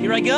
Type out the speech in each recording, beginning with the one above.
Here I go.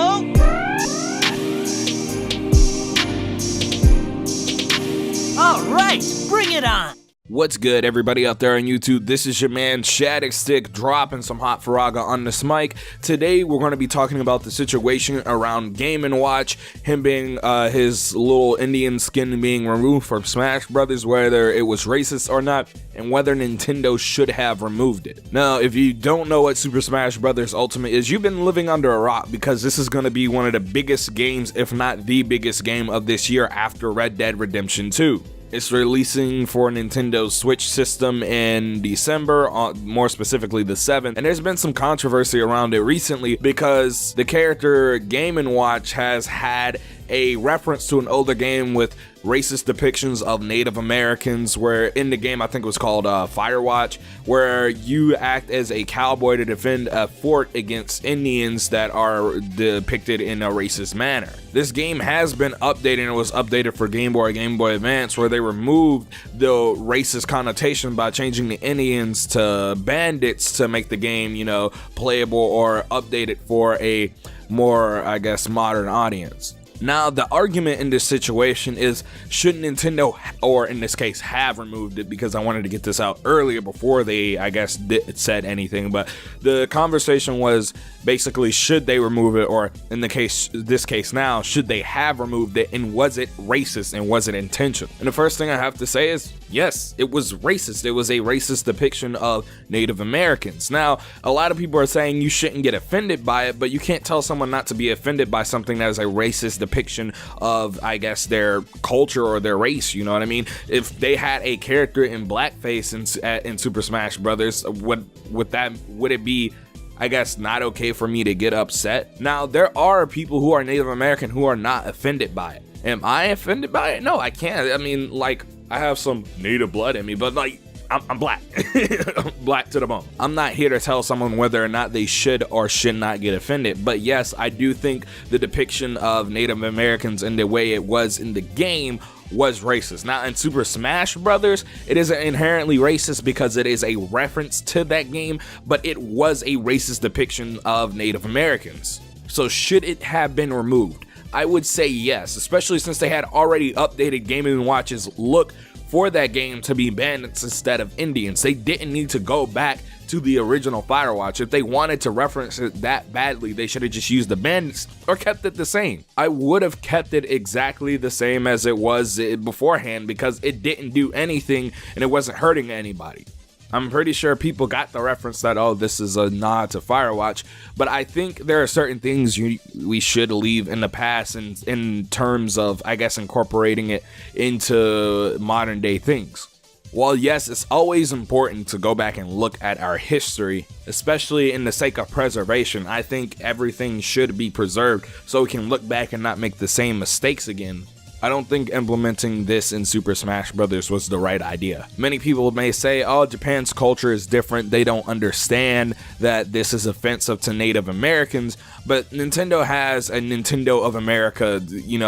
All right, bring it on. What's good, everybody out there on YouTube? This is your man Shattuck Stick dropping some hot Faraga on this mic. Today we're going to be talking about the situation around Game & Watch, him being his little Indian skin being removed from Smash Brothers, whether it was racist or not, and whether Nintendo should have removed it. Now, if you don't know what Super Smash Brothers Ultimate is, you've been living under a rock, because this is going to be one of the biggest games, if not the biggest game of this year after Red Dead Redemption 2. It's releasing for Nintendo's Switch system in December, more specifically the 7th, and there's been some controversy around it recently because the character Game & Watch has had a reference to an older game with racist depictions of Native Americans, where in the game, I think it was called Firewatch, where you act as a cowboy to defend a fort against Indians that are depicted in a racist manner. This game has been updated, and it was updated for Game Boy Advance, where they removed the racist connotation by changing the Indians to bandits to make the game, playable or updated for a more, modern audience. Now, the argument in this situation is, should Nintendo, or in this case, have removed it, because I wanted to get this out earlier before they, said anything, but the conversation was basically, should they remove it, or in this case now, should they have removed it, and was it racist, and was it intentional? And the first thing I have to say is, yes, it was racist. It was a racist depiction of Native Americans. Now, a lot of people are saying you shouldn't get offended by it, but you can't tell someone not to be offended by something that is a racist depiction of, their culture or their race, you know what I mean? If they had a character in blackface in Super Smash Brothers, would it be, not okay for me to get upset? Now, there are people who are Native American who are not offended by it. Am I offended by it? No, I can't. I have some native blood in me, but I'm black. Black to the bone. I'm not here to tell someone whether or not they should or should not get offended, but yes, I do think the depiction of Native Americans in the way it was in the game was racist. Now, in Super Smash Brothers, it isn't inherently racist because it is a reference to that game, but it was a racist depiction of Native Americans. So should it have been removed? I would say yes, especially since they had already updated Game & Watch's look for that game to be bandits instead of Indians. They didn't need to go back to the original Firewatch. If they wanted to reference it that badly, they should have just used the bandits or kept it the same. I would have kept it exactly the same as it was beforehand, because it didn't do anything and it wasn't hurting anybody. I'm pretty sure people got the reference that, oh, this is a nod to Firewatch, but I think there are certain things we should leave in the past in terms of, incorporating it into modern day things. While yes, it's always important to go back and look at our history, especially in the sake of preservation, I think everything should be preserved so we can look back and not make the same mistakes again. I don't think implementing this in Super Smash Brothers was the right idea. Many people may say, oh, Japan's culture is different, they don't understand that this is offensive to Native Americans, but Nintendo has a Nintendo of America,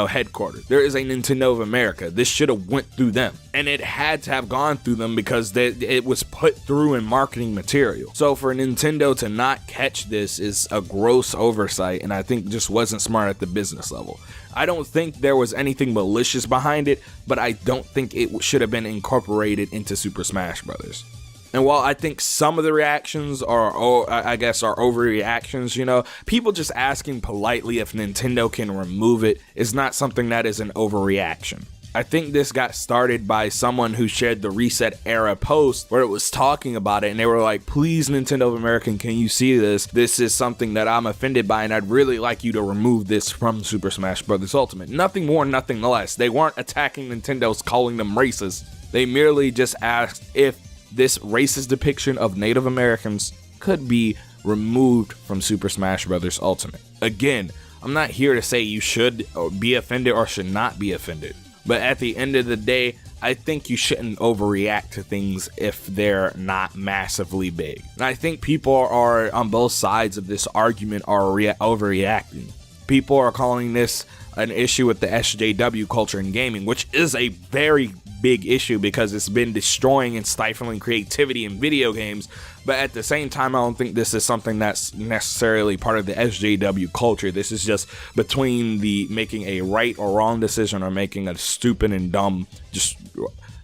headquarters. There is a Nintendo of America. This should have went through them. And it had to have gone through them because it was put through in marketing material. So for Nintendo to not catch this is a gross oversight, and I think just wasn't smart at the business level. I don't think there was anything malicious behind it, but I don't think it should have been incorporated into Super Smash Brothers. And while I think some of the reactions are overreactions, people just asking politely if Nintendo can remove it is not something that is an overreaction. I think this got started by someone who shared the Reset Era post where it was talking about it, and they were like, please, Nintendo of America, can you see this? This is something that I'm offended by, and I'd really like you to remove this from Super Smash Bros. Ultimate. Nothing more, nothing less. They weren't attacking Nintendo's calling them racist. They merely just asked if this racist depiction of Native Americans could be removed from Super Smash Bros. Ultimate. Again, I'm not here to say you should be offended or should not be offended. But at the end of the day, I think you shouldn't overreact to things if they're not massively big. And I think people are on both sides of this argument are overreacting. People are calling this an issue with the SJW culture in gaming, which is a very big issue because it's been destroying and stifling creativity in video games. But at the same time, I don't think this is something that's necessarily part of the SJW culture. This is just between the making a right or wrong decision or making a stupid and dumb, just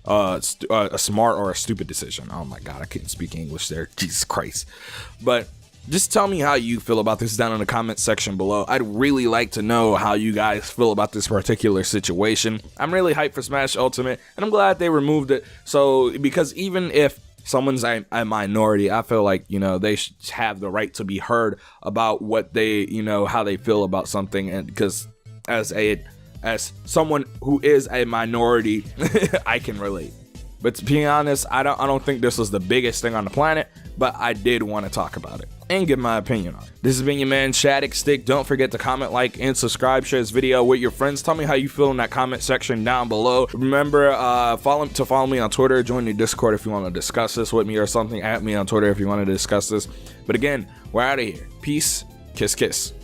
a smart or a stupid decision. Oh my god, I couldn't speak English there. Jesus Christ. But just tell me how you feel about this down in the comment section below. I'd really like to know how you guys feel about this particular situation. I'm really hyped for Smash Ultimate, and I'm glad they removed it. So, because even if someone's a minority, I feel like, you know, they should have the right to be heard about what they, you know, how they feel about something. And because as someone who is a minority, I can relate. But to be honest, I don't think this was the biggest thing on the planet, but I did want to talk about it and give my opinion on it. This has been your man Shadix. Don't forget to comment, like, and subscribe. Share this video with your friends. Tell me how you feel in that comment section down below. Remember, follow me on Twitter. Join the Discord if you want to discuss this with me or something. At me on Twitter if you want to discuss this. But again, we're out of here. Peace. Kiss, kiss.